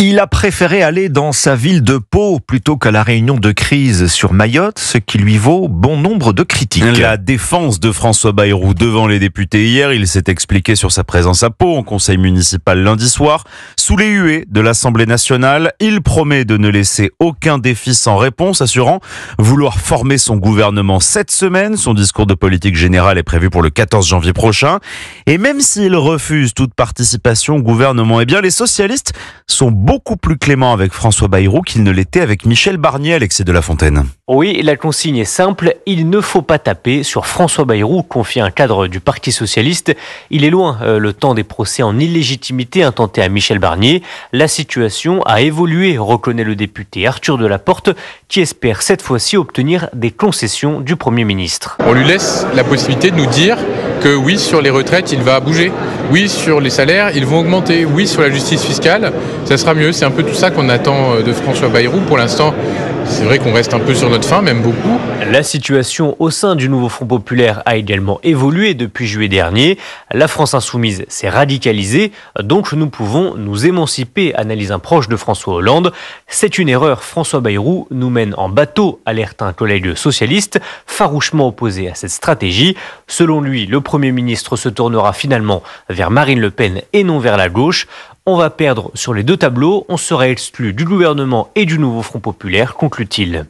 Il a préféré aller dans sa ville de Pau plutôt qu'à la réunion de crise sur Mayotte, ce qui lui vaut bon nombre de critiques. La défense de François Bayrou devant les députés hier, il s'est expliqué sur sa présence à Pau en conseil municipal lundi soir. Sous les huées de l'Assemblée nationale, il promet de ne laisser aucun défi sans réponse, assurant vouloir former son gouvernement cette semaine. Son discours de politique générale est prévu pour le 14 janvier prochain. Et même s'il refuse toute participation au gouvernement, eh bien les socialistes sont beaucoup plus clément avec François Bayrou qu'il ne l'était avec Michel Barnier, Alexis de la Fontaine. Oui, la consigne est simple, il ne faut pas taper sur François Bayrou, confie un cadre du Parti socialiste. Il est loin le temps des procès en illégitimité intentés à Michel Barnier. La situation a évolué, reconnaît le député Arthur Delaporte, qui espère cette fois-ci obtenir des concessions du Premier ministre. On lui laisse la possibilité de nous dire que oui, sur les retraites, il va bouger. Oui, sur les salaires, ils vont augmenter. Oui, sur la justice fiscale, ça sera mieux. C'est un peu tout ça qu'on attend de François Bayrou. Pour l'instant, c'est vrai qu'on reste un peu sur notre faim, même beaucoup. La situation au sein du nouveau Front populaire a également évolué depuis juillet dernier. La France insoumise s'est radicalisée, donc nous pouvons nous émanciper, analyse un proche de François Hollande. C'est une erreur, François Bayrou nous mène en bateau, alerte un collègue socialiste, farouchement opposé à cette stratégie. Selon lui, le Premier ministre se tournera finalement vers Marine Le Pen et non vers la gauche. On va perdre sur les deux tableaux, on sera exclu du gouvernement et du nouveau Front populaire, conclut-il.